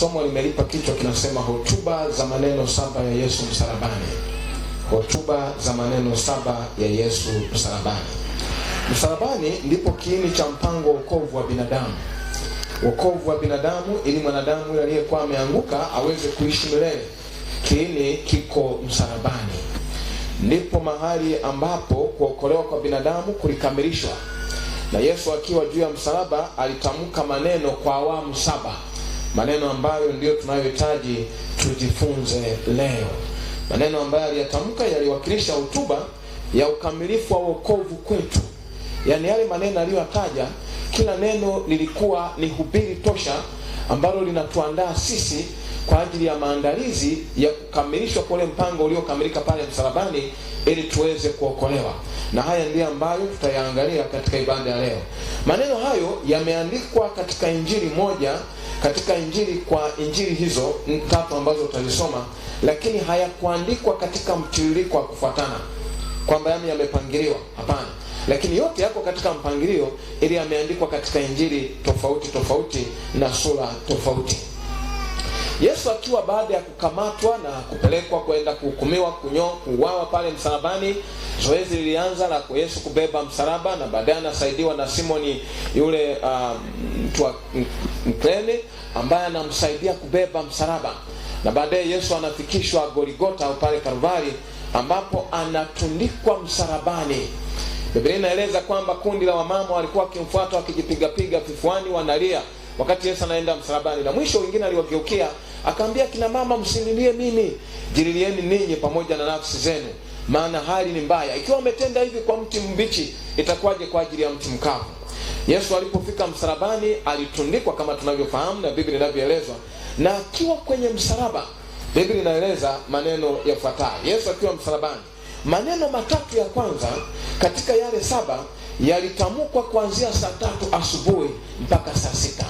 Somo limelipa kichwa kinasema hotuba za maneno 7 ya Yesu msalabani. Hotuba za maneno 7 ya Yesu msalabani. Msalabani ndipo kiini cha mpango wa wokovu wa binadamu. Wokovu wa binadamu ili mwanadamu yule aliyekuwa ameanguka aweze kuishi milele. Kiini kiko msalabani. Ndipo mahali ambapo kuokolewa kwa binadamu kulikamilishwa. Na Yesu akiwa juu ya msalaba alitamka maneno kwa awamu 7. Maneno ambayo ndio tunayohitaji tujifunze leo. Maneno ambayo aliyatamka yaliwakilisha hotuba ya ukamilifu wa wokovu kwetu. Yaani yale maneno aliyotaja, kila neno lilikuwa ni hubiri tosha ambalo linatuandaa sisi kwa ajili ya maandalizi ya kukamilishwa kwa ule mpango uliokamilika pale msalabani ili tuweze kuokolewa. Na haya ndiyo ambayo tutayaangalia katika ibada ya leo. Maneno hayo yameandikwa katika injili moja, katika injili hizo 3 ambazo tutazisoma, lakini hayakuandikwa katika mtiririko wa kufuatana kwamba yamepangiliwa. Hapana. Lakini yote yako katika mpangilio ili yameandikwa katika injili tofauti na sura tofauti. Yesu akiwa baada ya kukamatwa na kupelekwa kwenda kuhukumiwa kuuawa pale msalabani, zoezi lilianza la Yesu kubeba msalaba, na baadaye anasaidiwa na Simoni yule mtu wa Mkrene ambaye anamsaidia kubeba msalaba. Na baadaye Yesu anafikishwa Golgotha au pale Kalvari ambapo anatundikwa msalabani. Biblia inaeleza kwamba kundi la wamama walikuwa wakimfuata wakijipiga vifuani wanalia wakati Yesu anaenda msalabani. Na mwisho wengine aliwageukia akaambia, kina mama msinilie mimi, jililieni ninyi pamoja na nafsi zenu, maana hali ni mbaya. Ikiwa umetenda hivi kwa mti mbichi, itakuwaje kwa ajili ya mti mkavu? Yesu alipofika msalabani alitundikwa kama tunavyofahamu na Biblia inavyoelezwa. Na akiwa kwenye msalaba, Biblia inaeleza maneno yafuatayo. Yesu akiwa msalabani, maneno 3 ya kwanza katika yale 7 yalitamkwa kuanzia saa 3 asubuhi mpaka saa 6.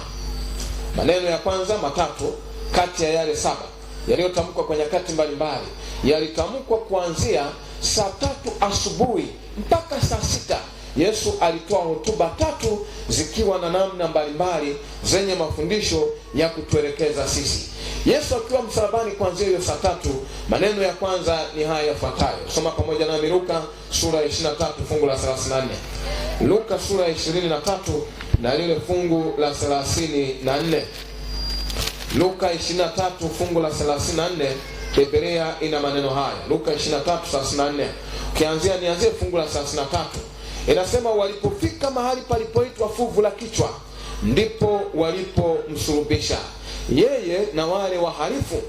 Maneno ya kwanza 3 kati ya yale 7 yaliyotamkwa kwa nyakati mbalimbali yalitamkwa kuanzia saa 3 asubuhi mpaka saa 6. Yesu alitoa hotuba 3 zikiwa na namna mbalimbali zenye mafundisho ya kutuelekeza sisi. Yesu akiwa msalabani kuanzia hiyo saa 3, maneno ya kwanza ni haya yafuatayo. Soma pamoja nami Luka sura ya 23 fungu la 34. Luka sura ya 23 na lile fungu la 34. Luka 23 fungu la 34, Biblia ina maneno haya. Luka 23:34. Nianzie fungu la 33. Inasema, walipofika mahali palipoitwa fuvu la kichwa, ndipo walipomsulubisha yeye na wale wahalifu,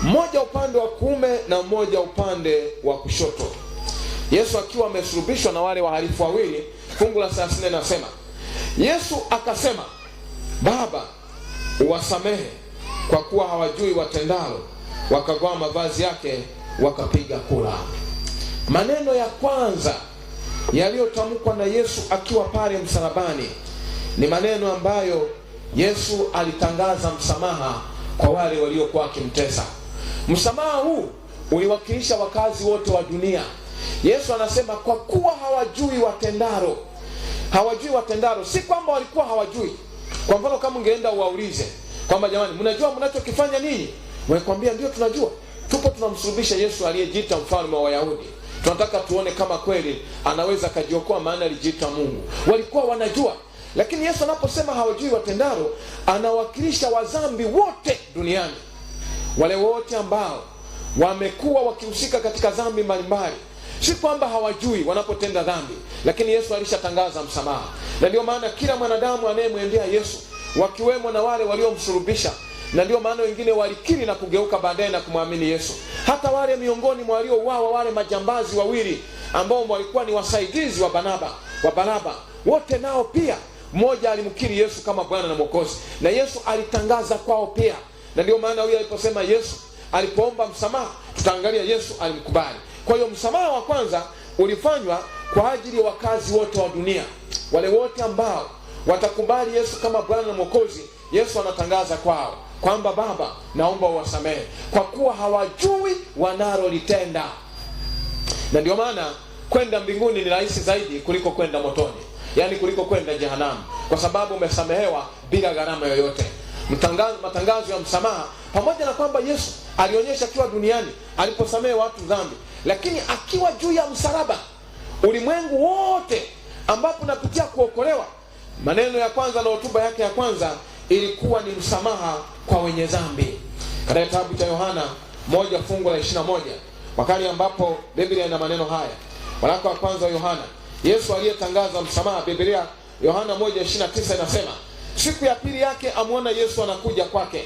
mmoja upande wa kuume na mmoja upande wa kushoto. Yesu akiwa amesulubishwa na wale wahalifu wawili. Fungu la 34 linasema, Yesu akasema, Baba, uwasamehe kwa kuwa hawajui watendalo. Wakavaa mavazi yake wakapiga kura. Maneno ya kwanza yaliyotamkwa na Yesu akiwa pale msalabani ni maneno ambayo Yesu alitangaza msamaha kwa wale waliokuwa wakimtesa. Msamaha huu uliwakilisha wakazi wote wa dunia. Yesu anasema kwa kuwa hawajui watendalo. Hawajui watendalo, si kwamba walikuwa hawajui. Kwa mfano kama ungeenda uwaulize kwamba jamani, mnajua mnachokifanya nini? Wakwambia ndio tunajua. Tupo tunamsulubisha Yesu aliyejiita mfalme wa Wayahudi. Tunataka tuone kama kweli anaweza kujiokoa, maana alijiita Mungu. Walikuwa wanajua. Lakini Yesu anaposema hawajui watendalo, anawakilisha wazambi wote duniani. Wale wote ambao wamekuwa wakihusika katika dhambi mbalimbali. Si kwamba hawajui wanapotenda dhambi, lakini Yesu alishatangaza msamaha. Na ndio maana kila mwanadamu anayemwendea Yesu, wakiwemo na wale waliomsulubisha, na ndio maana wengine walikiri na kugeuka baadaye na kumwamini Yesu. Hata wale miongoni mwa waliouawa, wale majambazi wawili ambao walikuwa ni wasaidizi wa Baraba, wote nao pia mmoja alimkiri Yesu kama Bwana na Mwokozi, na Yesu alitangaza kwao pia. Na ndio maana huyu aliposema Yesu alipoomba msamaha, tutaangalia Yesu alimkubali. Kwa hiyo msamaha wa kwanza ulifanywa kwa ajili ya wakazi wote wa dunia. Wale wote ambao watakubali Yesu kama Bwana na Mwokozi, Yesu anatangaza kwao kwamba Baba, naomba uwasamehe kwa kuwa hawajui wanalolitenda. Na ndio maana kwenda mbinguni ni rahisi zaidi kuliko kwenda motoni, yaani kuliko kwenda jehanamu, kwa sababu umesamehewa bila gharama yoyote. matangazo ya msamaha, pamoja na kwamba Yesu alionyesha akiwa duniani aliposamehe watu dhambi, lakini akiwa juu ya msalaba, ulimwengu wote ambapo napitia kuokolewa, maneno ya kwanza na hotuba yake ya kwanza ilikuwa ni msamaha kwa wenye dhambi. Katika kitabu cha Yohana 1:21, wakati ambapo Biblia ina maneno haya, waraka wa kwanza wa Yohana, Yesu aliyetangaza msamaha, Biblia Yohana 1:29 inasema, siku ya pili yake amuona Yesu anakuja kwake.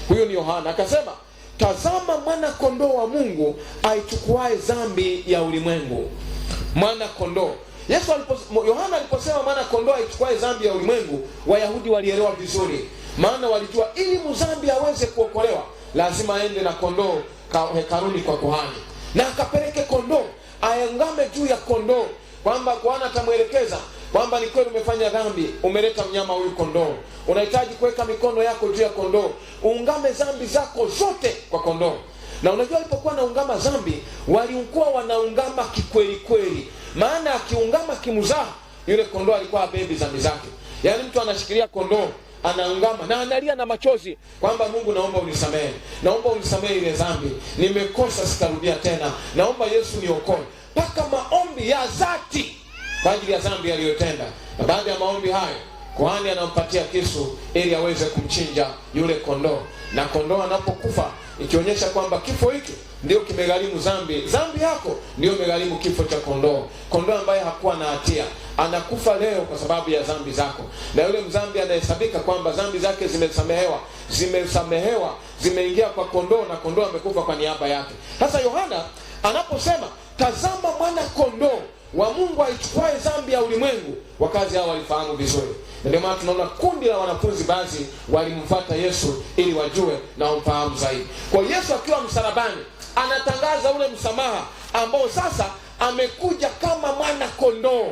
Huyu ni Yohana, akasema, tazama mwana kondoo wa Mungu aichukuae dhambi ya ulimwengu. Mwana kondoo. Yohana aliposema mwana kondoo aichukuae dhambi ya ulimwengu, Wayahudi walielewa vizuri, maana walijua ili mdhambi aweze kuokolewa lazima aende na kondoo hekaluni kwa kuhani, na akapeleke kondoo, aungame juu ya kondoo, kwamba kuhani atamwelekeza kwamba ni kweli umefanya dhambi, umeleta mnyama huyu kondoo, unahitaji kuweka mikono yako juu ya kondoo, uungame dhambi zako zote kwa kondoo. Na unajua alipokuwa naungama dhambi, walikuwa wanaungama kikweli kweli, maana akiungama kimzaha, yule kondoo alikuwa habebi dhambi zake. Yaani mtu anashikilia kondoo, anaungama na analia na machozi kwamba Mungu, naomba unisamehe, naomba unisamehe ile dhambi, nimekosa, sitarudia tena, naomba Yesu niokoe, mpaka maombi ya dhati kwa ajili ya dhambi aliyotenda. Na baada ya maombi hayo, kuhani anampatia kisu ili aweze kumchinja yule kondoo, na kondoo anapokufa, ikionyesha kwamba kifo hiki ndio kimegharimu dhambi yako ndio imegharimu kifo cha kondoo. Kondoo ambaye hakuwa na hatia anakufa leo kwa sababu ya dhambi zako, na yule mdhambi anahesabika kwamba dhambi zake zimesamehewa, zimeingia kwa kondoo, na kondoo amekufa kwa niaba yake. Sasa Yohana anaposema tazama mwana kondoo wa Mungu aichukuae dhambi ya ulimwengu, wakazi hao walifahamu vizuri. Ndio maana tunaona kundi la wanafunzi baadhi walimfuata Yesu ili wajue na wamfahamu zaidi. Kwa Yesu akiwa msalabani anatangaza ule msamaha ambao sasa amekuja kama mwana kondoo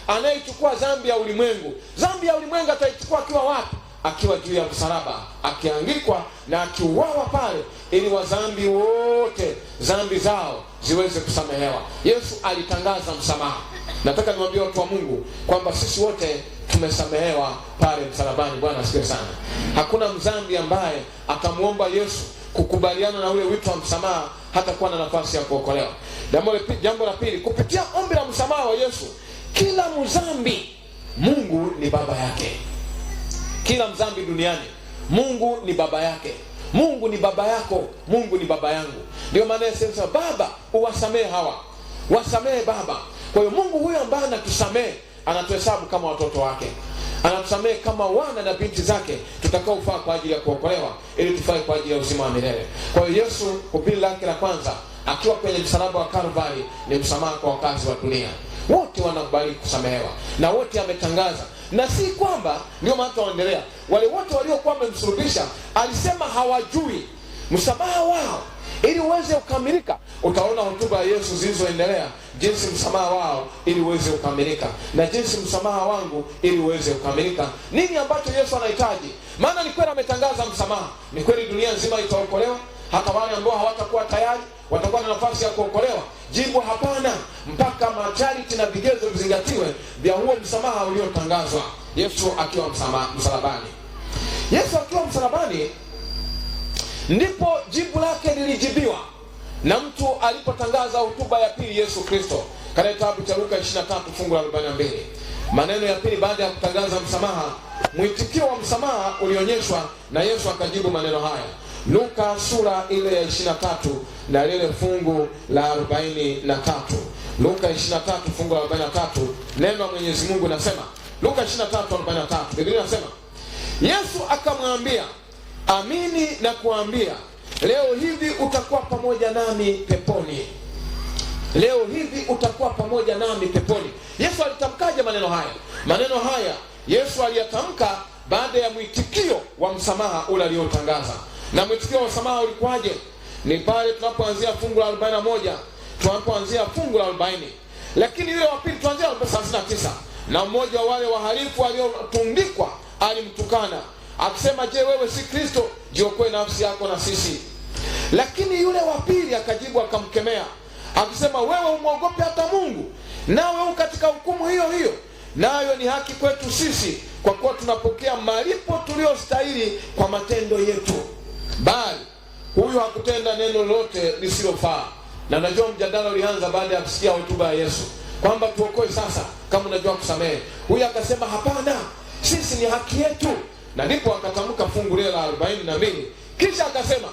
anayechukua dhambi ya ulimwengu. Dhambi ya ulimwengu ataichukua akiwa wapi? Akiwa juu ya msalaba, akiangikwa na akiuawa pale, ili wadhambi wote dhambi zao ziweze kusamehewa. Yesu alitangaza msamaha. Nataka niwaambie watu wa Mungu kwamba sisi wote tumesamehewa pale msalabani. Bwana asifiwe sana. Hakuna mdhambi ambaye atamuomba Yesu kukubaliana na ule wito wa msamaha hata kuwa na nafasi ya kuokolewa. Jambo la pili, kupitia ombi la msamaha wa Yesu, kila mdhambi Mungu ni baba yake. Kila mdhambi duniani Mungu ni baba yake. Mungu ni baba yako, Mungu ni baba yangu. Ndio maana sasa, Baba uwasamehe hawa, wasamehe Baba. Kwa hiyo Mungu huyo ambaye anatusamehe anatuhesabu kama watoto wake, anatusamehe kama wana na binti zake tutakaofaa kwa ajili ya kuokolewa, ili tufae kwa ajili ya uzima wa milele. Kwa hiyo Yesu hubiri lake la kwanza akiwa kwenye msalaba wa Kalvari ni msamaha kwa wakazi wa dunia wote, wanakubali kusamehewa na wote ametangaza. Na si kwamba ndio maana tunaendelea, wale wote waliokuwa wamemsulubisha alisema hawajui msamaha wao ili uweze kukamilika. Utaona hotuba ya Yesu zilizoendelea, jinsi msamaha wao ili uweze kukamilika, na jinsi msamaha wangu ili uweze kukamilika. Nini ambacho Yesu anahitaji? Maana ni kweli ametangaza msamaha, ni kweli dunia nzima itaokolewa, hata wale ambao hawatakuwa tayari watakuwa na nafasi ya kuokolewa. Jibu hapana, mpaka masharti na vigezo vizingatiwe vya huo msamaha uliotangazwa. Yesu akiwa msalabani. Yesu akiwa msalabani ndipo jibu lake lilijibiwa na mtu alipotangaza hotuba ya pili Yesu Kristo. Katika kitabu cha Luka 23 fungu la 42. Maneno ya pili baada ya kutangaza msamaha, mwitikio wa msamaha ulionyeshwa na Yesu akajibu maneno haya. Luka sura ile ya 23 na lile fungu la 43. Luka 23 fungu la 43, neno la Mwenyezi Mungu nasema, Luka 23:43, Biblia inasema, Yesu akamwambia, amini na kuambia, leo hivi utakuwa pamoja nami peponi. Leo hivi utakuwa pamoja nami peponi. Yesu alitamkaje maneno haya? Maneno haya Yesu aliyatamka baada ya mwitikio wa msamaha ule aliotangaza. Na mwitikio wa msamaha ulikuwaje? Ni pale tunapoanzia fungu la 41, tunapoanzia fungu la 40. Lakini yule wa pili tuanzia 39. Na mmoja wa wale wahalifu waliotundikwa alimtukana akisema, je, wewe si Kristo? Jiokoe nafsi yako na sisi. Lakini yule wa pili akajibu akamkemea akisema, wewe umwogope hata Mungu, nawe u katika hukumu hiyo hiyo. nayo ni haki kwetu sisi, kwa kuwa tunapokea malipo tuliyostahili kwa matendo yetu. Bali huyu hakutenda neno lolote lisilofaa. Na najua mjadala ulianza baada ya kusikia hotuba ya Yesu kwamba tuokoe sasa kama unajua kusamehe. Huyu akasema hapana, sisi ni haki yetu. Na ndipo akatamka fungu lile la 42, kisha akasema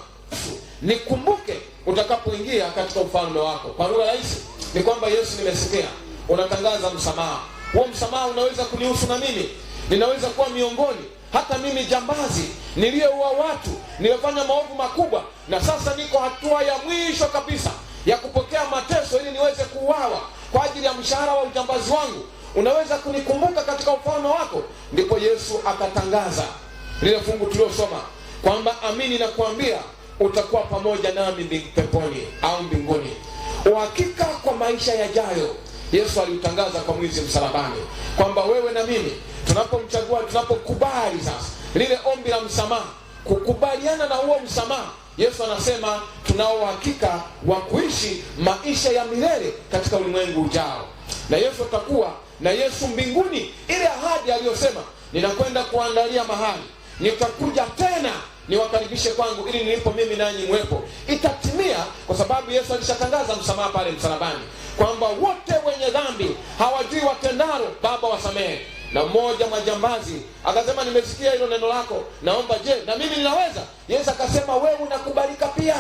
nikumbuke utakapoingia katika ufalme wako. Kwa lugha rahisi ni kwamba Yesu, nimesikia unatangaza msamaha. Huo msamaha unaweza kunihusu na mimi. Ninaweza kuwa miongoni, hata mimi jambazi, niliyeua watu, nilifanya maovu makubwa, na sasa niko hatua ya mwisho kabisa ya kupokea mateso ili niweze kuuawa kwa ajili ya mshahara wa ujambazi wangu. Unaweza kunikumbuka katika ufalme wako. Ndipo Yesu akatangaza lile fungu tuliosoma kwamba amini nakuambia utakuwa pamoja nami peponi au mbinguni. Uhakika kwa maisha yajayo Yesu aliutangaza kwa mwizi msalabani, kwamba wewe na mimi tunapomchagua, tunapokubali sasa lile ombi la msamaha, kukubaliana na huo msamaha, Yesu anasema tunao uhakika wa kuishi maisha ya milele katika ulimwengu ujao. Na Yesu atakuwa na Yesu mbinguni, ile ahadi aliyosema ninakwenda kuandalia mahali, nitakuja tena niwakaribishe kwangu ili nilipo mimi nanyi mwepo, itatimia kwa sababu Yesu alishatangaza msamaha pale msalabani, kwamba wote wenye dhambi hawajui watendalo Baba wasamehe. Na mmoja majambazi akasema nimesikia hilo neno lako, naomba je na mimi ninaweza? Yesu akasema wewe unakubalika pia,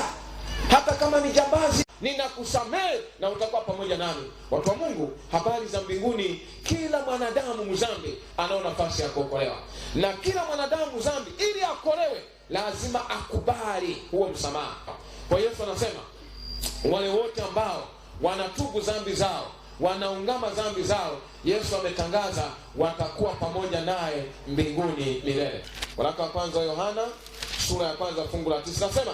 hata kama ni jambazi ninakusamehe na utakuwa pamoja nami. Watu wa Mungu, habari za mbinguni, kila mwanadamu mzambi anao nafasi ya kuokolewa, na kila mwanadamu mzambi ili akolewe lazima akubali huo msamaha. Kwa Yesu anasema wale wote ambao wanatubu dhambi zao, wanaungama dhambi zao, Yesu ametangaza watakuwa pamoja naye mbinguni milele. Waraka wa kwanza wa Yohana sura ya kwanza fungu la 9 nasema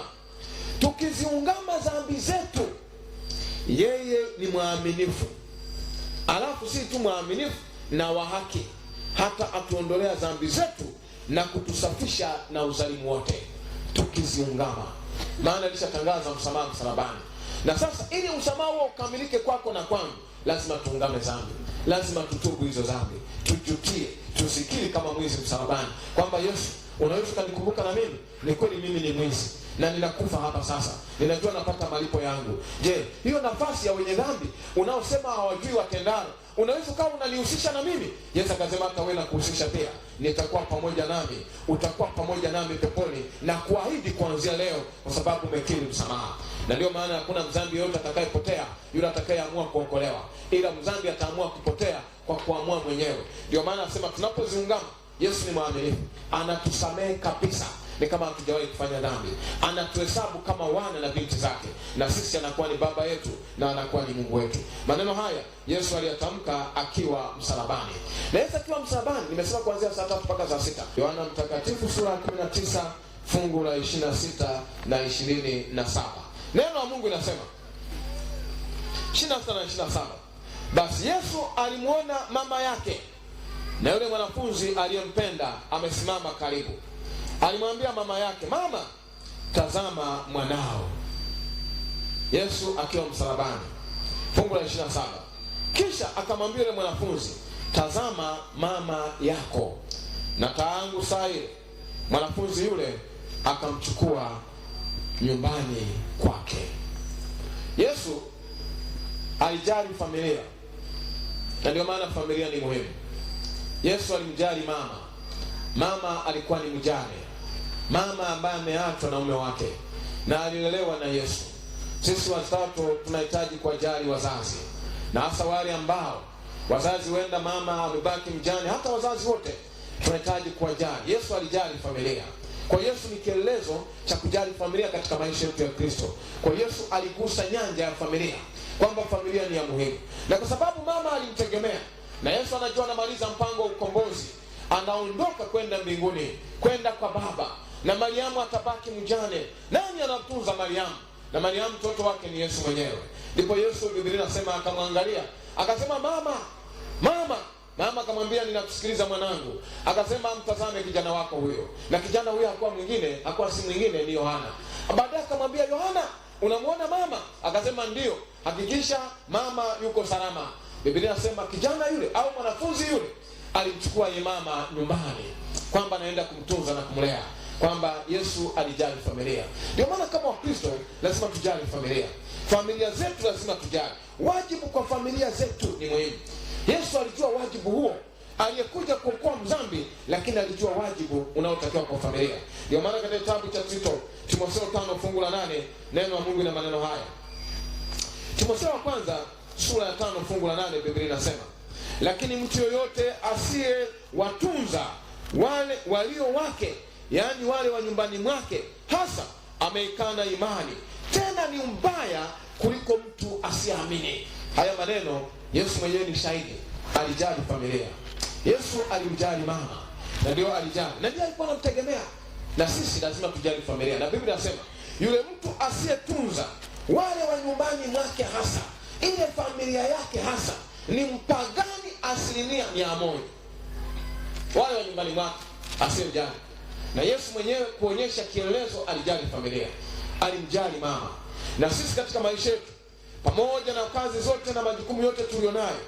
tukiziungama dhambi zetu yeye ni mwaminifu, alafu si tu mwaminifu na wa haki, hata atuondolea dhambi zetu na kutusafisha na udhalimu wote. Tukiziungama, maana alishatangaza msamaha msalabani. Na sasa ili msamaha huo ukamilike kwako na kwangu, lazima tuungame dhambi, lazima tutubu hizo dhambi, tujutie, tusikiri kama mwizi msalabani kwamba Yesu, unaweza kunikumbuka na mimi? Ni kweli mimi ni mwizi na ninakufa hapa sasa, ninajua napata malipo yangu. Je, hiyo nafasi ya wenye dhambi unaosema hawajui watendalo, unaweza kama unalihusisha na mimi? Yesu akasema hata wewe nakuhusisha pia, nitakuwa pamoja nami, utakuwa pamoja nami peponi, na kuahidi kuanzia leo, kwa sababu umekiri msamaha. Na ndio maana hakuna mdhambi yote atakayepotea yule atakayeamua kuokolewa, ila mdhambi ataamua kupotea kwa kuamua mwenyewe. Ndio maana anasema tunapoziungama, Yesu ni mwaminifu, anatusamehe kabisa, ni kama hatujawahi kufanya dhambi, anatuhesabu kama wana na binti zake, na sisi anakuwa ni baba yetu na anakuwa ni Mungu wetu. Maneno haya Yesu aliyatamka akiwa msalabani. Na Yesu akiwa msalabani, nimesema kuanzia saa 3 mpaka saa 6. Yohana Mtakatifu sura ya 19 fungu la 26 na 27. Neno la Mungu linasema 26 na 27, basi Yesu alimuona mama yake na yule mwanafunzi aliyempenda amesimama karibu. Alimwambia mama yake, mama, tazama mwanao. Yesu akiwa msalabani, fungu la 27. Kisha akamwambia yule mwanafunzi, tazama mama yako. Na tangu saa ile mwanafunzi yule akamchukua nyumbani kwake. Yesu alijali familia, na ndio maana familia ni muhimu. Yesu alimjali mama. Mama alikuwa ni mjane, mama ambaye ameachwa na mume wake na alilelewa na Yesu. Sisi watoto tunahitaji kuwajali wazazi, na hasa wale ambao wazazi wenda mama amebaki mjane, hata wazazi wote tunahitaji kuwajali. Yesu alijali familia. Kwa Yesu ni kielelezo cha kujali familia katika maisha yetu ya Kristo. Kwa Yesu aligusa nyanja ya familia, kwamba familia ni ya muhimu. Na kwa sababu mama alimtegemea, na Yesu anajua anamaliza mpango wa ukombozi, anaondoka kwenda mbinguni, kwenda kwa Baba, na Mariamu atabaki mjane. Nani anatunza Mariamu? Na Mariamu mtoto wake ni Yesu mwenyewe. Ndipo Yesu, Biblia inasema, akamwangalia akasema, mama, mama. Mama akamwambia, ninakusikiliza mwanangu. Akasema, mtazame kijana wako huyo. Na kijana huyo hakuwa si mwingine ni Yohana. Baadaye akamwambia, Yohana, unamuona mama? Akasema, ndio. Hakikisha mama yuko salama. Biblia inasema kijana yule au mwanafunzi yule alimchukua mama nyumbani, kwamba anaenda kumtunza na kumlea, kwamba Yesu alijali familia. Ndio maana kama Wakristo lazima tujali familia. Familia zetu lazima tujali. Wajibu kwa familia zetu ni muhimu. Yesu alijua wajibu huo, aliyekuja kuokoa mdhambi, lakini alijua wajibu unaotakiwa kwa familia. Ndio maana katika kitabu cha Timotheo 5 fungu la 8 neno la Mungu ina maneno haya. Timotheo wa kwanza sura ya 5 fungu la 8, Biblia inasema, lakini mtu yoyote asiye watunza wale walio wake, yaani wale wa nyumbani mwake, hasa ameikana imani, tena ni mbaya kuliko mtu asiamini. Haya maneno Yesu mwenyewe ni shahidi. Alijali familia. Yesu alimjali mama, na ndio alijali, na ndio alikuwa anamtegemea. Na sisi lazima tujali familia. Na Biblia inasema yule mtu asiyetunza wale wa nyumbani mwake, hasa ile familia yake hasa, ni mpagani 100%. Wale wa nyumbani mwake asiyejali. Na Yesu mwenyewe kuonyesha kielelezo, alijali familia, alimjali mama. Na sisi katika maisha yetu, pamoja na kazi zote na majukumu yote tulionayo,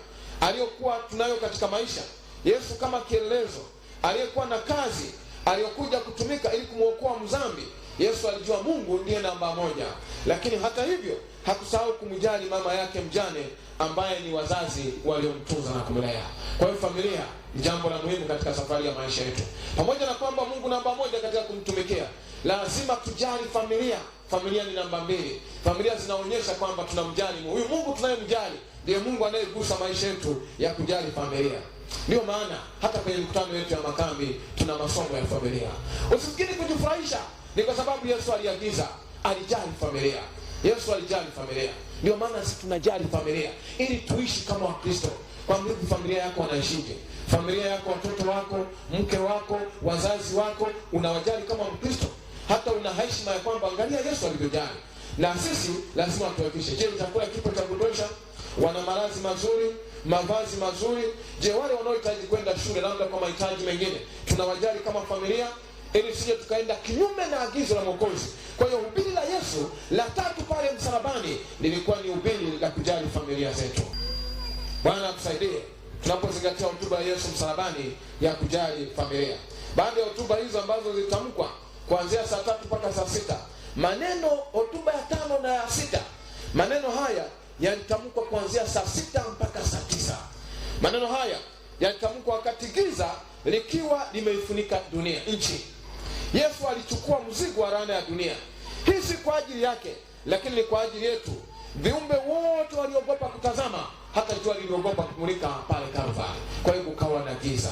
aliyokuwa tunayo katika maisha, Yesu kama kielelezo, aliyekuwa na kazi, aliyokuja kutumika ili kumuokoa mdhambi, Yesu alijua Mungu ndiye namba 1. Lakini hata hivyo hakusahau kumjali mama yake mjane, ambaye ni wazazi waliomtunza na kumlea. Kwa hiyo familia ni jambo la muhimu katika safari ya maisha yetu. Pamoja na kwamba Mungu namba 1 katika kumtumikia, lazima tujali familia. Familia ni namba 2. Familia zinaonyesha kwamba tunamjali Mungu. Huyu Mungu tunayemjali ndiye Mungu anayegusa maisha yetu ya kujali familia. Ndio maana hata kwenye mikutano yetu ya makambi tuna masomo ya familia. Usifikiri kujifurahisha, ni kwa sababu Yesu aliagiza, alijali familia. Yesu alijali familia. Ndio maana sisi tunajali familia ili tuishi kama Wakristo. Kwa mlipi familia yako wanaishije? Familia yako, watoto wako, mke wako, wazazi wako, unawajali kama Mkristo? Hata una heshima ya kwamba angalia Yesu alivyojali. Na sisi lazima tuhakikishe, je, chakula kipo cha kutosha? Wana malazi mazuri, mavazi mazuri? Je, wale wanaohitaji kwenda shule labda kwa mahitaji mengine, tunawajali kama familia? Ili sije tukaenda kinyume na agizo la Mwokozi. Kwa hiyo hubiri la Yesu la 3 pale msalabani lilikuwa ni hubiri la kujali familia zetu. Bwana atusaidie tunapozingatia hotuba ya Yesu msalabani ya kujali familia. Baada ya hotuba hizo ambazo zilitamkwa kuanzia saa 3 mpaka saa 6, maneno hotuba ya 5 na ya 6, maneno haya yalitamkwa kuanzia saa 6 mpaka saa 9. Maneno haya yalitamkwa wakati giza likiwa limeifunika dunia, nchi. Yesu alichukua mzigo wa laana ya dunia. Hii si kwa ajili yake, lakini ni kwa ajili yetu. Viumbe wote waliogopa kutazama, hata jua liliogopa kumulika pale Kalvari. Kwa hiyo kukawa na giza.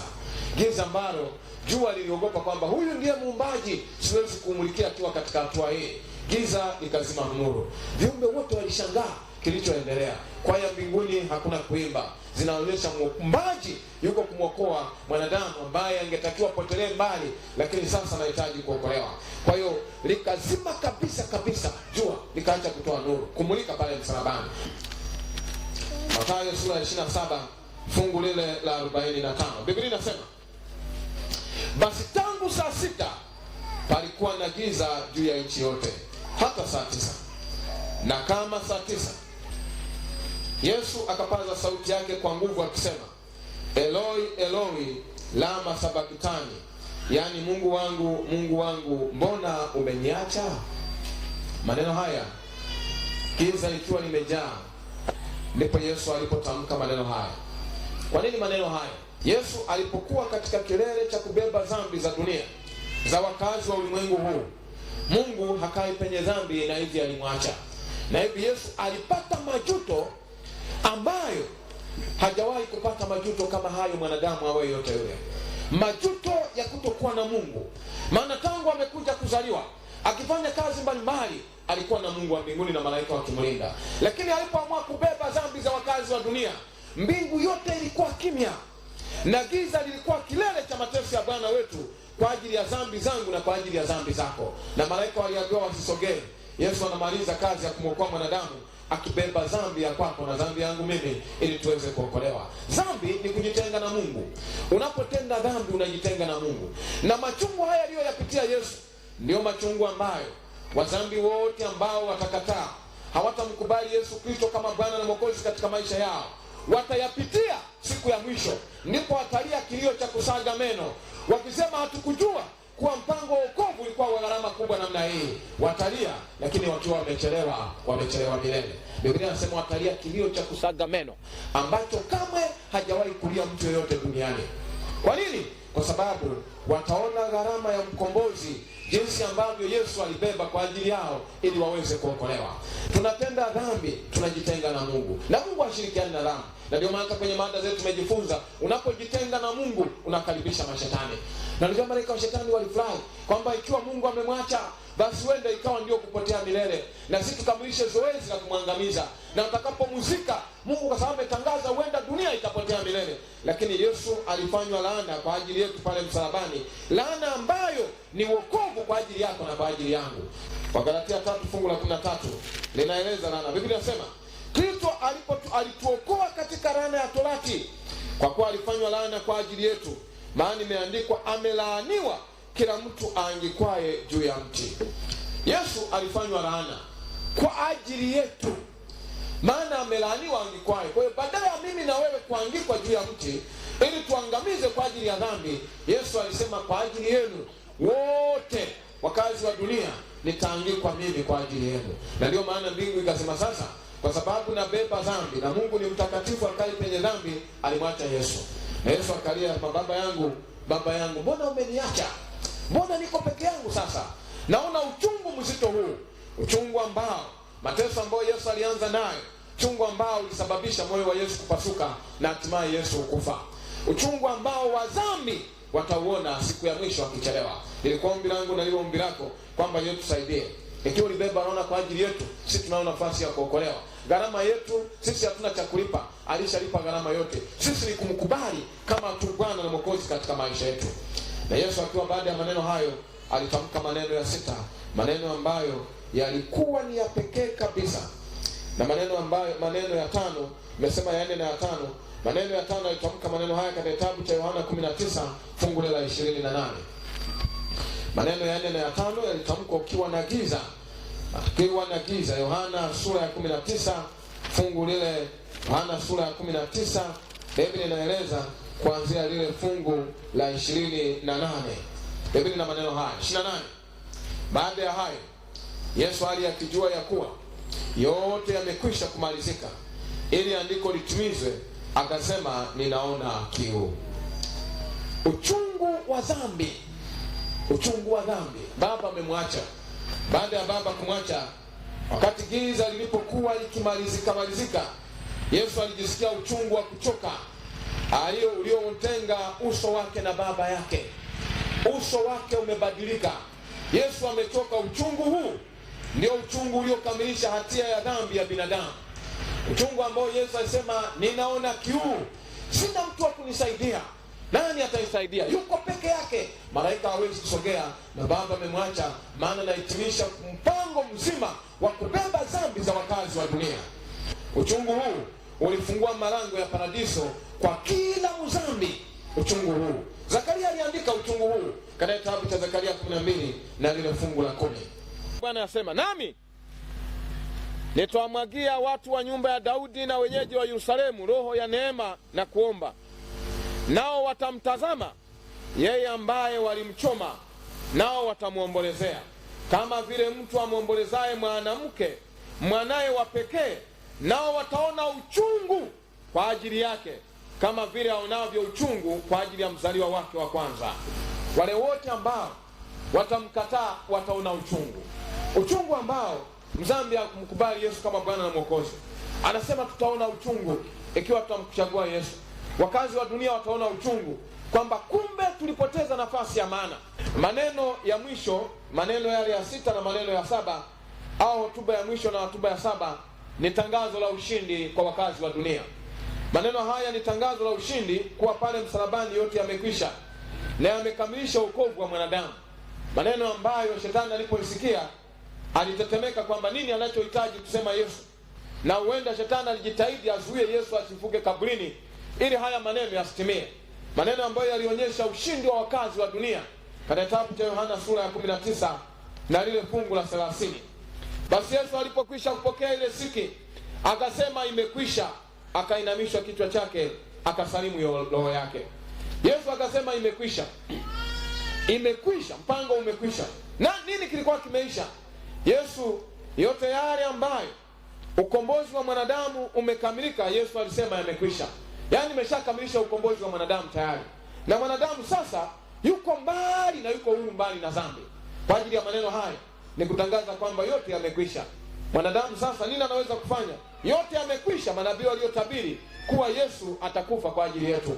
Giza ambalo jua liliogopa kwamba huyu ndiye muumbaji, siwezi kumulikia akiwa katika hatua hii. Giza likazima nuru. Viumbe wote walishangaa kilichoendelea. Kwa ya mbinguni hakuna kuimba, zinaonyesha muumbaji yuko kumwokoa mwanadamu ambaye angetakiwa potelee mbali, lakini sasa anahitaji kuokolewa. Kwa hiyo likazima kabisa jua, likaacha kutoa nuru, kumulika pale msalabani. Mathayo sura ya 27 fungu lile la 45, Biblia inasema, basi tangu saa 6 palikuwa na giza juu ya nchi yote hata saa 9. Na kama saa 9 Yesu akapaza sauti yake kwa nguvu akisema, Eloi Eloi lama sabakitani, yaani Mungu wangu mbona umeniacha? Maneno haya giza likiwa limejaa, ndipo Yesu alipotamka maneno haya. Kwa nini maneno haya? Yesu alipokuwa katika kilele cha kubeba dhambi za dunia, za wakazi wa ulimwengu huu, Mungu hakai penye dhambi, na hivi alimwacha. Na hivi Yesu alipata majuto ambayo hajawahi kupata majuto kama hayo mwanadamu awe yote yule. Majuto ya kutokuwa na Mungu. Maana tangu amekuja kuzaliwa, akifanya kazi mbalimbali, alikuwa na Mungu wa mbinguni na malaika wakimlinda. Lakini alipoamua kubeba dhambi za wakazi wa dunia, mbingu yote ilikuwa kimya, na giza lilikuwa kilele cha mateso ya Bwana wetu kwa ajili ya dhambi zangu na kwa ajili ya dhambi zako. Na malaika waliambiwa wasisogee. Yesu anamaliza kazi ya kumwokoa mwanadamu akibeba dhambi ya kwako na dhambi yangu mimi, ili tuweze kuokolewa. Dhambi ni kujitenga na Mungu. Unapotenda dhambi unajitenga na Mungu. Na machungu haya aliyoyapitia Yesu ndio machungu ambayo wadhambi wote ambao watakataa, hawatamkubali Yesu Kristo kama Bwana na Mwokozi katika maisha yao, watayapitia siku ya mwisho, ndipo watalia kilio cha kusaga meno, wakisema hatukujua kuwa mpango wa wokovu ulikuwa wa gharama kubwa namna hii. Watalia, lakini wakiwa wamechelewa milele. Biblia inasema watalia kilio cha kusaga meno, ambacho kamwe hajawahi kulia mtu yeyote duniani. Kwa nini? Kwa sababu wataona gharama ya mkombozi, jinsi ambavyo Yesu alibeba kwa ajili yao ili waweze kuokolewa. Tunatenda dhambi, tunajitenga na Mungu, na Mungu hashirikiani na dhambi. Na ndio maana kwenye mada zetu tumejifunza, unapojitenga na Mungu unakaribisha mashetani. Na ndio malaika wa shetani walifurahi kwamba ikiwa Mungu amemwacha, basi wende ikawa ndio kupotea milele, na sisi tukamilishe zoezi la kumwangamiza. Na utakapomuzika Mungu, kwa sababu ametangaza huenda dunia itapotea milele, lakini Yesu alifanywa laana kwa ajili yetu pale msalabani, laana ambayo ni wokovu kwa ajili yako na kwa ajili yangu. Wagalatia 3:13 linaeleza laana. Biblia inasema Kristo alituokoa katika laana ya torati, kwa kuwa alifanywa laana kwa ajili yetu, maana imeandikwa, amelaaniwa kila mtu aangikwaye juu ya mti. Yesu alifanywa laana kwa ajili yetu, maana amelaaniwa aangikwaye. Kwa hiyo badala ya mimi na wewe kuangikwa juu ya mti ili tuangamize kwa ajili ya dhambi, Yesu alisema kwa ajili yenu wote wakazi wa dunia nitaangikwa mimi kwa ajili yenu. Na ndio maana mbingu ikasema, sasa kwa sababu nabeba dhambi na Mungu ni mtakatifu akai penye dhambi, alimwacha Yesu. Na Yesu akalia, baba yangu, mbona umeniacha? Mbona niko peke yangu sasa? Naona uchungu mzito huu, uchungu ambao, mateso ambayo Yesu alianza nayo, uchungu ambao ulisababisha moyo wa Yesu kupasuka na hatimaye Yesu kufa, uchungu ambao wa dhambi watauona siku ya mwisho akichelewa. Ilikuwa ombi langu na lile ombi lako kwamba Yesu tusaidie. Ikiwa ulibeba laana kwa ajili yetu, sisi tunao nafasi ya kuokolewa. Gharama yetu sisi hatuna cha kulipa, alishalipa gharama yote. Sisi ni kumkubali kama tu Bwana na Mwokozi katika maisha yetu. Na Yesu akiwa baada ya maneno hayo alitamka maneno ya 6, maneno ambayo yalikuwa ni ya pekee kabisa. Na maneno ya 5, nimesema ya 4 na ya 5. Maneno ya 5 alitamka maneno haya katika kitabu cha Yohana 19 fungu la 28. Maneno ya 4 na ya 5 yalitamka ukiwa na giza. Yohana sura ya 19 fungu lile, Yohana sura ya 19, Biblia inaeleza kuanzia lile fungu la 28. Biblia ina maneno haya 28. Baada ya hayo Yesu aliyakijua ya kuwa yote yamekwisha kumalizika, ili andiko litimizwe, akasema, ninaona kiu. Uchungu wa dhambi. Baba amemwacha. Baada ya baba kumwacha, wakati giza lilipokuwa likimalizika, Yesu alijisikia uchungu wa kuchoka uliotenga uso wake na baba yake. Uso wake umebadilika. Yesu amechoka. Uchungu huu ndio uchungu uliokamilisha hatia ya dhambi ya binadamu. Uchungu ambao Yesu alisema, ninaona kiu, sina mtu wa kunisaidia. Nani atanisaidia? Yuko peke yake, malaika hawezi kusogea, na baba amemwacha, maana anahitimisha mpango mzima wa kubeba dhambi za wakazi wa dunia. Uchungu huu ulifungua malango ya paradiso kwa kila mdhambi. Uchungu huu, Zakaria aliandika uchungu huu katika kitabu cha Zakaria 12 na lile fungu la 10. Bwana anasema, nami nitawamwagia watu wa nyumba ya Daudi na wenyeji wa Yerusalemu roho ya neema na kuomba, nao watamtazama yeye ambaye walimchoma, nao watamwombolezea kama vile mtu amwombolezaye mwanamke mwanaye wa pekee, nao wataona uchungu kwa ajili yake kama vile aonavyo uchungu kwa ajili ya mzaliwa wake wa kwanza. Wale wote ambao watamkataa wataona uchungu ambao mdhambi kumkubali Yesu kama Bwana na Mwokozi. Anasema tutaona uchungu ikiwa tutamchagua Yesu. Wakazi wa dunia wataona uchungu kwamba kumbe tulipoteza nafasi ya maana. Maneno ya mwisho, maneno yale ya 6 na maneno ya 7, au hotuba ya mwisho na hotuba ya 7, ni tangazo la ushindi kwa wakazi wa dunia. Maneno haya ni tangazo la ushindi kuwa pale msalabani yote yamekwisha na yamekamilisha wokovu wa mwanadamu. Maneno ambayo shetani alipoisikia alitetemeka kwamba nini anachohitaji kusema Yesu, na huenda shetani alijitahidi azuie Yesu asifuke kaburini ili haya maneno yasitimie. Maneno ambayo yalionyesha ushindi wa wakazi wa dunia katika kitabu cha Yohana sura ya 19 na lile fungu la 30. Basi Yesu alipokwisha kupokea ile siki, akasema imekwisha, akainamisha kichwa chake, akasalimu roho yake. Yesu akasema imekwisha. Imekwisha, mpango umekwisha. Na nini kilikuwa kimeisha? Yesu, yote yale ambayo ukombozi wa mwanadamu umekamilika, Yesu alisema yamekwisha. Yaani nimeshakamilisha ukombozi wa mwanadamu tayari. Na mwanadamu sasa yuko mbali na yuko huru mbali na dhambi. Kwa ajili ya maneno haya ni kutangaza kwamba yote yamekwisha. Mwanadamu sasa nini anaweza kufanya? Yote yamekwisha. Manabii waliotabiri kuwa Yesu atakufa kwa ajili yetu,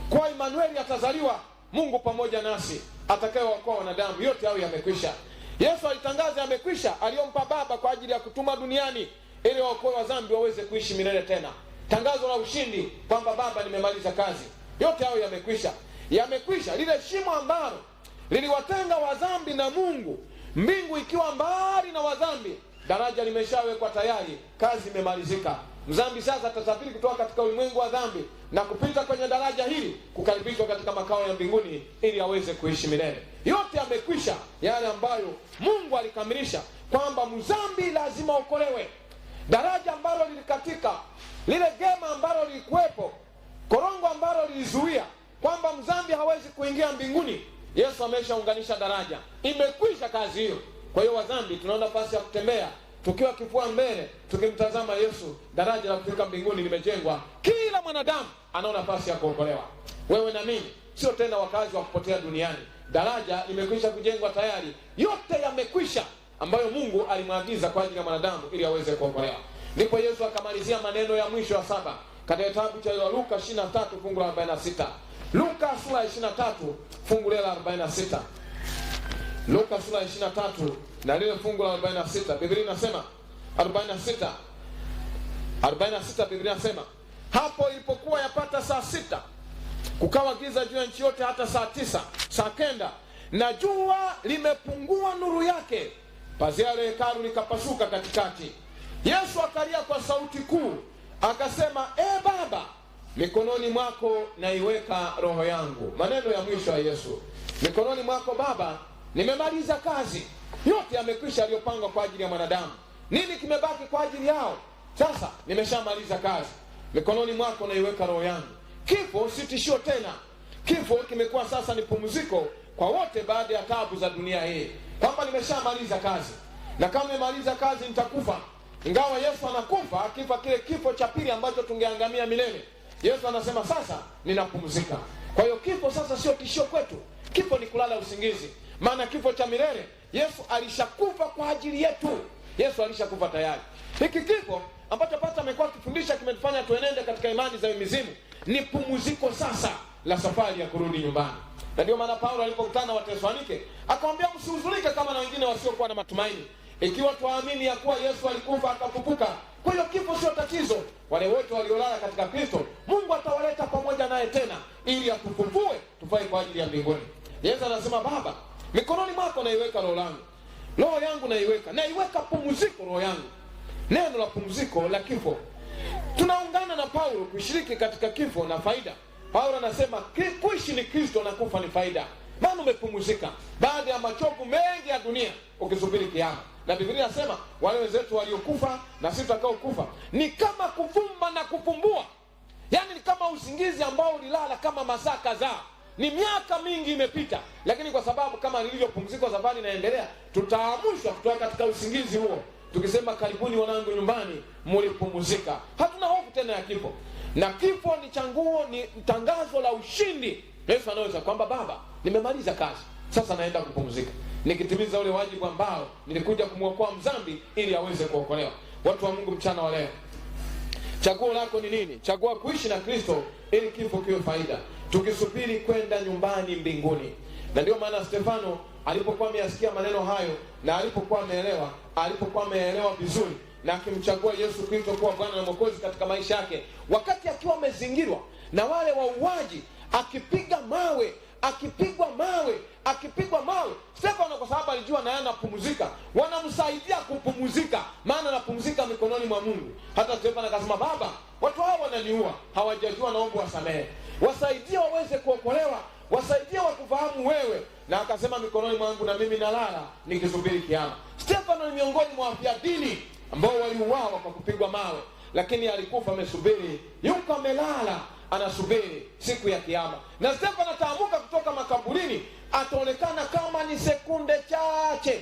kwa Emmanueli atazaliwa, Mungu pamoja nasi, atakayewaokoa wanadamu, yote hao yamekwisha. Yesu alitangaza yamekwisha, aliyompa Baba kwa ajili ya kutuma duniani ili waokoe wa dhambi waweze kuishi milele tena. Tangazo la ushindi kwamba Baba, nimemaliza kazi. Yote hao yamekwisha. Yamekwisha. Lile shimo ambalo liliwatenga wa dhambi na Mungu, mbingu ikiwa mbali na wa dhambi, daraja limeshawekwa tayari, kazi imemalizika. Mdhambi sasa atasafiri kutoka katika ulimwengu wa dhambi na kupita kwenye daraja hili kukaribishwa katika makao ya mbinguni ili aweze kuishi milele. Yote yamekwisha, yale ambayo Mungu alikamilisha kwamba mdhambi lazima okolewe. Daraja ambalo lilikatika, lile gema ambalo lilikuwepo, korongo ambalo lilizuia kwamba mdhambi hawezi kuingia mbinguni, Yesu ameshaunganisha daraja. Imekwisha kazi hiyo. Kwa hiyo wadhambi tunaona nafasi ya kutembea tukiwa kifua mbele, tukimtazama Yesu. Daraja la kufika mbinguni limejengwa, kila mwanadamu ana nafasi ya kuokolewa. Wewe na mimi sio tena wakazi wa kupotea duniani. Daraja limekwisha kujengwa tayari. Yote yamekwisha ambayo Mungu alimwagiza kwa ajili ya mwanadamu ili aweze kuokolewa. Ndipo Yesu akamalizia maneno ya mwisho ya 7 katika kitabu cha Luka 23 fungu la 46. Luka sura 23 fungu la 46. Luka sura 23 na lile fungu la 46. Biblia inasema 46 Biblia inasema, hapo ilipokuwa yapata saa 6, kukawa giza juu ya nchi yote hata saa 9, saa 9, na jua limepungua nuru yake. Pazia la hekalu likapasuka katikati. Yesu akalia kwa sauti kuu, akasema, Baba, mikononi mwako naiweka roho yangu. Maneno ya mwisho ya Yesu. Mikononi mwako Baba, nimemaliza kazi. Yote yamekwisha aliyopangwa kwa ajili ya mwanadamu. Nini kimebaki kwa ajili yao? Sasa nimeshamaliza kazi. Mikononi mwako naiweka roho yangu. Kifo si tishio tena. Kifo kimekuwa sasa ni pumziko kwa wote baada ya taabu za dunia hii, kwamba nimeshamaliza kazi, na kama nimemaliza kazi nitakufa. Ingawa Yesu anakufa, akifa kile kifo cha pili ambacho tungeangamia milele, Yesu anasema sasa ninapumzika. Kwa hiyo kifo sasa sio tishio kwetu. Kifo ni kulala usingizi, maana kifo cha milele Yesu alishakufa kwa ajili yetu. Yesu alishakufa tayari. Hiki kifo ambacho pasta amekuwa akifundisha kimetufanya tuenende katika imani za mizimu, ni pumziko sasa la safari ya kurudi nyumbani. Na ndio maana Paulo alipokutana na Wathesalonike akamwambia, msihuzunike kama na wengine wasiokuwa na matumaini, ikiwa tuamini ya kuwa Yesu alikufa akafufuka. Kwa hiyo kifo sio tatizo. Wale wote waliolala katika Kristo, Mungu atawaleta pamoja naye tena ili atufufue tufae kwa ajili ya mbinguni. Yesu anasema, Baba, mikononi mwako naiweka roho yangu. Roho yangu naiweka pumziko roho yangu. Neno la pumziko la kifo. Tunaungana na Paulo kushiriki katika kifo na faida. Paulo anasema kuishi ni Kristo na kufa ni faida. Maana umepumzika baada ya machovu mengi ya dunia ukisubiri kiyama. Na Biblia inasema wale wenzetu waliokufa na sisi tutakao kufa ni kama kufumba na kufumbua. Yaani ni kama usingizi ambao ulilala kama masaa kadhaa. Ni miaka mingi imepita, lakini kwa sababu kama nilivyopumzika safari inaendelea, tutaamshwa kutoka katika usingizi huo tukisema, karibuni wanangu nyumbani, mlipumzika. Hatuna hofu tena ya kifo. Na kifo ni changuo, ni tangazo la ushindi. Yesu anaweza kwamba, Baba, nimemaliza kazi, sasa naenda kupumzika, nikitimiza ule wajibu ambao nilikuja kumwokoa mdhambi ili aweze kuokolewa. Watu wa Mungu, mchana wa leo, chaguo lako ni nini? Chagua kuishi na Kristo ili kifo kiwe faida, tukisubiri kwenda nyumbani mbinguni. Na ndio maana Stefano alipokuwa ameyasikia maneno hayo na alipokuwa ameelewa vizuri na akimchagua Yesu Kristo kuwa Bwana na Mwokozi katika maisha yake, wakati akiwa amezingirwa na wale wauaji, akipigwa mawe, Stefano kwa sababu alijua na yeye anapumzika, wanamsaidia kupumzika, maana anapumzika mikononi mwa Mungu. Hata Stefano akasema, Baba, watu hao wananiua, hawajajua, naomba wasamehe, wasaidie waweze kuokolewa, wasaidie wakufahamu wewe. Na akasema, mikononi mwangu na mimi nalala nikisubiri kiyama. Stefano ni miongoni mwa wafia dini ambao waliuawa kwa kupigwa mawe. lakini alikufa amesubiri, yuko amelala anasubiri siku ya kiyama. Na Stefano ataamuka kutoka makaburini, ataonekana kama ni sekunde chache.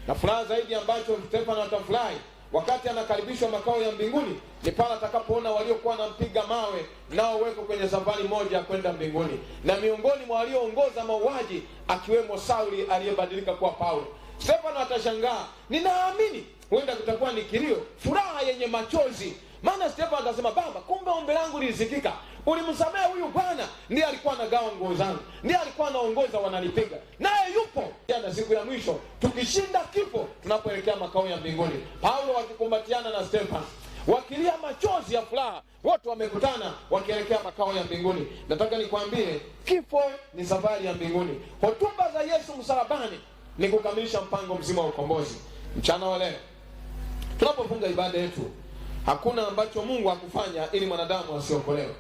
Na furaha zaidi ambacho Stefano atafurahi wakati anakaribishwa makao ya mbinguni ni pale atakapoona waliokuwa wanampiga mawe nao weko kwenye safari moja kwenda mbinguni, na miongoni mwa walioongoza mauaji akiwemo Sauli aliyebadilika kuwa Paulo. Stefano atashangaa, ninaamini huenda kutakuwa ni kilio, furaha yenye machozi. Maana Stefano atasema, Baba, kumbe ombi langu lilisikika. Ulimsamehe huyu bwana, ndiye alikuwa anagawa nguo zangu, ndiye alikuwa anaongoza wananipiga, naye yupo. Na siku ya mwisho tukishinda kifo, tunapoelekea makao ya mbinguni, Paulo wakikumbatiana na Stefano wakilia machozi ya furaha, wote wamekutana wakielekea makao ya mbinguni. Nataka nikwambie, kifo ni safari ya mbinguni. Hotuba za Yesu msalabani ni kukamilisha mpango mzima wa ukombozi. Mchana wa leo tunapofunga ibada yetu, hakuna ambacho Mungu hakufanya ili mwanadamu asiokolewe.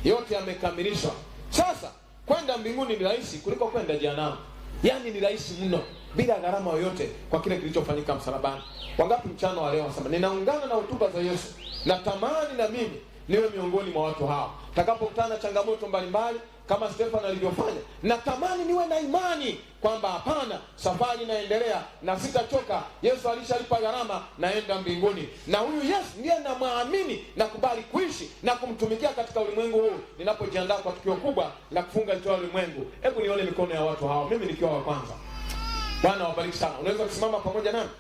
Yote yamekamilishwa. Sasa kwenda mbinguni ni rahisi kuliko kwenda jehanamu. Yaani ni rahisi mno, bila gharama yoyote, kwa kile kilichofanyika msalabani. Wangapi mchana wa leo wasema, ninaungana na hotuba za Yesu, natamani na mimi niwe miongoni mwa watu hao. Takapokutana na changamoto mbalimbali kama Stefano alivyofanya, natamani niwe na imani kwamba hapana, safari inaendelea na sitachoka. Yesu alishalipa gharama, naenda mbinguni. Na huyu Yesu ndiye namwamini na kubali kuishi na kumtumikia katika ulimwengu huu ninapojiandaa kwa tukio kubwa la kufunga ndoa ya ulimwengu. Hebu nione mikono ya watu hao, mimi nikiwa wa kwanza. Bwana wabariki sana. Unaweza kusimama pamoja nami?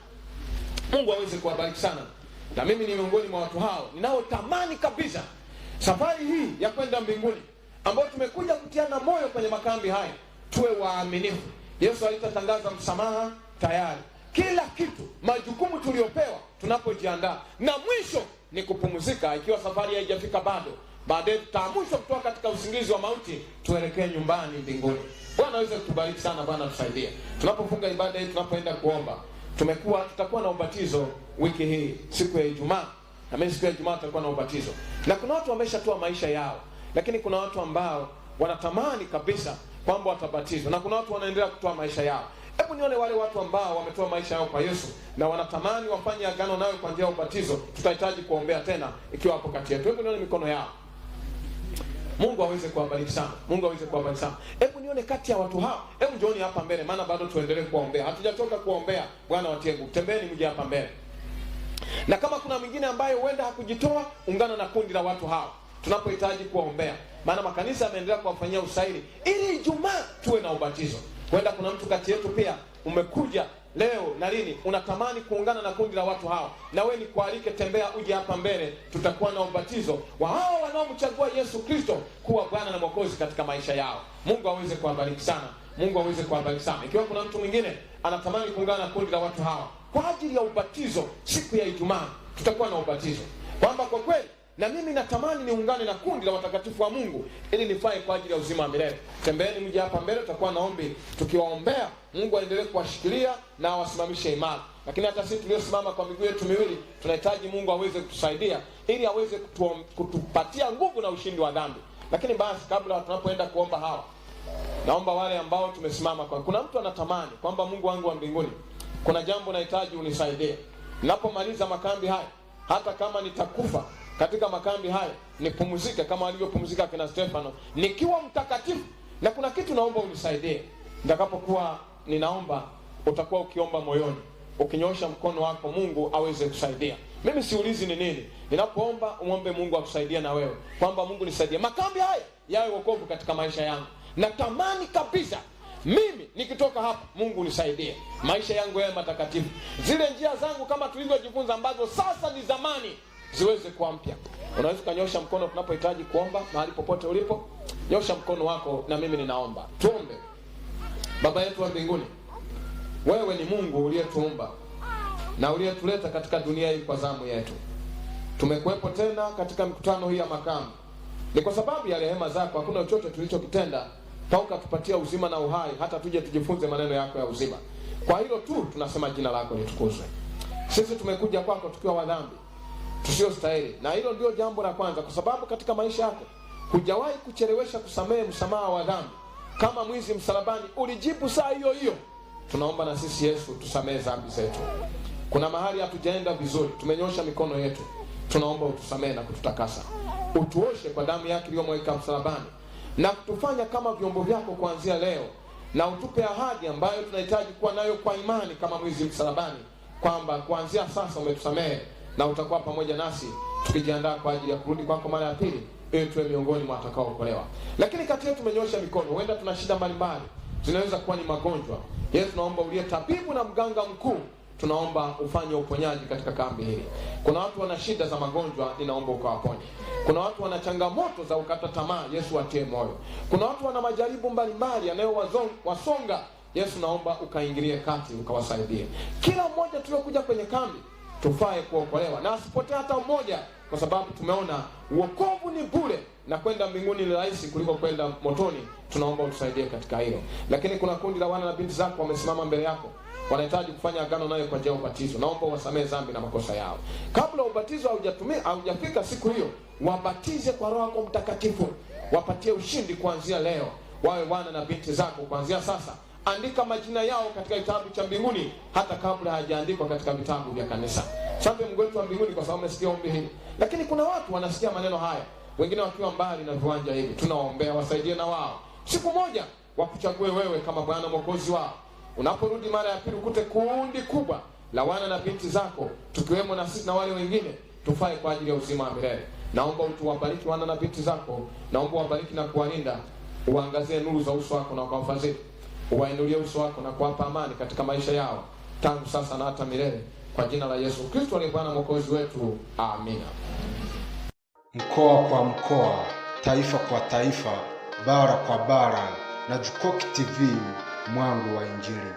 Mungu aweze kuwabariki sana. Na mimi ni miongoni mwa watu hao ninaotamani kabisa safari hii ya kwenda mbinguni, ambao tumekuja kutiana moyo kwenye makambi haya, tuwe waaminifu. Yesu alitatangaza msamaha tayari, kila kitu, majukumu tuliopewa tunapojiandaa, na mwisho ni kupumzika ikiwa safari haijafika bado. Baadaye tutaamshwa kutoka katika usingizi wa mauti, tuelekee nyumbani mbinguni. Bwana aweze kutubariki sana, Bwana tusaidie. Tunapofunga ibada hii, tunapoenda kuomba, tutakuwa na ubatizo wiki hii siku ya Ijumaa. Na mimi siku ya Ijumaa tutakuwa na ubatizo. Na kuna watu wameshatoa maisha yao, lakini kuna watu ambao wanatamani kabisa kwamba watabatizwa, na kuna watu wanaendelea kutoa maisha yao. Hebu nione wale watu ambao wametoa maisha yao kwa Yesu na wanatamani wafanye agano nawe kwa njia ya ubatizo. Tutahitaji kuombea tena ikiwa hapo kati yetu. Hebu nione mikono yao. Mungu aweze kuwabariki sana. Mungu aweze kuwabariki sana. Hebu nione kati ya watu hao. Hebu njooni hapa mbele, maana bado tuendelee kuombea. Hatujatoka kuombea. Bwana watie nguvu. Tembeeni mje hapa mbele. Na kama kuna mwingine ambaye huenda hakujitoa, ungana na kundi la watu hao tunapohitaji kuwaombea, maana makanisa yameendelea kuwafanyia usaili ili Ijumaa tuwe na ubatizo. Huenda kuna mtu kati yetu pia umekuja leo na lini unatamani kuungana na kundi la watu hao, na wewe ni kualike, tembea uje hapa mbele. Tutakuwa na ubatizo wa hao wanaomchagua Yesu Kristo kuwa Bwana na Mwokozi katika maisha yao. Mungu aweze kuwabariki sana. Mungu aweze kuwabariki sana. Ikiwa kuna mtu mwingine anatamani kuungana na kundi la watu hawa kwa ajili ya ubatizo siku ya Ijumaa, tutakuwa na ubatizo. Kwamba kwa kweli na mimi natamani niungane na kundi la watakatifu wa Mungu ili nifae kwa ajili ya uzima wa milele. Tembeeni mje hapa mbele, tutakuwa na ombi tukiwaombea. Mungu aendelee kuwashikilia na awasimamishe imara. Lakini hata sisi tuliosimama kwa miguu yetu miwili, tunahitaji Mungu aweze kutusaidia ili aweze kutupatia nguvu na ushindi wa dhambi. Lakini basi kabla tunapoenda kuomba hawa, naomba wale ambao tumesimama kwa, kuna mtu anatamani kwamba Mungu wangu wa mbinguni, kuna jambo nahitaji unisaidie. Ninapomaliza makambi haya, hata kama nitakufa katika makambi haya, nipumzike kama walivyopumzika kina Stefano, nikiwa mtakatifu, na kuna kitu naomba unisaidie. Nitakapokuwa ninaomba, utakuwa ukiomba moyoni, ukinyosha mkono wako, Mungu aweze kusaidia. Mimi siulizi ni nini. Ninapoomba, uombe Mungu akusaidie na wewe, kwamba Mungu nisaidie makambi haya yawe wokovu katika maisha yangu. Natamani kabisa mimi nikitoka hapa, Mungu nisaidie maisha yangu yawe matakatifu, zile njia zangu kama tulivyojifunza ambazo sasa ni zamani ziweze kuwa mpya. Unaweza kunyosha mkono tunapohitaji kuomba mahali popote ulipo. Nyosha mkono wako na mimi ninaomba. Tuombe. Baba yetu wa mbinguni, wewe ni Mungu uliyetuumba na uliyetuleta katika dunia hii kwa zamu yetu. Tumekuwepo tena katika mikutano hii ya makambi. Ni kwa sababu ya rehema zako, hakuna chochote tulichokitenda pauka tupatia uzima na uhai hata tuje tujifunze maneno yako ya uzima. Kwa hilo tu tunasema jina lako litukuzwe. Sisi tumekuja kwako tukiwa wadhambi, tusiostahili, na hilo ndio jambo la kwanza, kwa sababu katika maisha yako hujawahi kuchelewesha kusamehe msamaha wa dhambi. Kama mwizi msalabani ulijibu saa hiyo hiyo. Tunaomba na sisi Yesu tusamehe dhambi zetu. Kuna mahali hatujaenda vizuri, tumenyosha mikono yetu, tunaomba utusamehe na kututakasa, utuoshe kwa damu yake iliyomwagika msalabani, na kutufanya kama vyombo vyako kuanzia leo, na utupe ahadi ambayo tunahitaji kuwa nayo kwa imani kama mwizi msalabani, kwamba kuanzia sasa umetusamehe na utakuwa pamoja nasi tukijiandaa kwa ajili ya kurudi kwako mara ya pili, ili tuwe miongoni mwa watakaookolewa. Lakini kati yetu tumenyosha mikono, huenda tuna shida mbalimbali, zinaweza kuwa ni magonjwa. Yesu, tunaomba uliye tabibu na mganga mkuu, tunaomba ufanye uponyaji katika kambi hili. Kuna watu wana shida za magonjwa, ninaomba ukawaponye. Kuna watu wana changamoto za ukata tamaa, Yesu watie moyo. Kuna watu wana majaribu mbalimbali yanayowasonga, Yesu naomba ukaingilie kati, ukawasaidie. Kila mmoja tuliokuja kwenye kambi tufae kuokolewa, na asipotee hata mmoja, kwa sababu tumeona wokovu ni bure na kwenda mbinguni ni rahisi kuliko kwenda motoni. Tunaomba utusaidie katika hilo. Lakini kuna kundi la wana na binti zako wamesimama mbele yako, wanahitaji kufanya agano nayo kwa njia ya ubatizo. Naomba uwasamehe dhambi na makosa yao. Kabla ubatizo haujafika siku hiyo, wabatize kwa Roho yako Mtakatifu. Wapatie ushindi kuanzia leo, wawe wana na binti zako kuanzia sasa. Andika majina yao katika kitabu cha mbinguni hata kabla hajaandikwa katika vitabu vya kanisa. Asante Mungu wetu wa mbinguni kwa sababu umesikia ombi hili. Lakini kuna watu wanasikia maneno haya, wengine wakiwa mbali na viwanja hivi, tunawaombea wasaidie na wao siku moja wakuchague wewe kama Bwana Mwokozi wao. Unaporudi mara ya pili, ukute kundi kubwa la wana na binti zako, tukiwemo na sisi na wale wengine, tufae kwa ajili ya uzima wa milele. Naomba utuwabariki wana na binti zako, naomba uwabariki na kuwalinda, uangazie nuru za uso wako na ukawafadhili, uwainulie uso wako na kuwapa amani katika maisha yao tangu sasa na hata milele, kwa jina la Yesu Kristo aliye Bwana Mwokozi wetu, amina. Mkoa kwa mkoa, taifa kwa taifa, bara kwa bara, na Jukoki TV, mwanga wa Injili.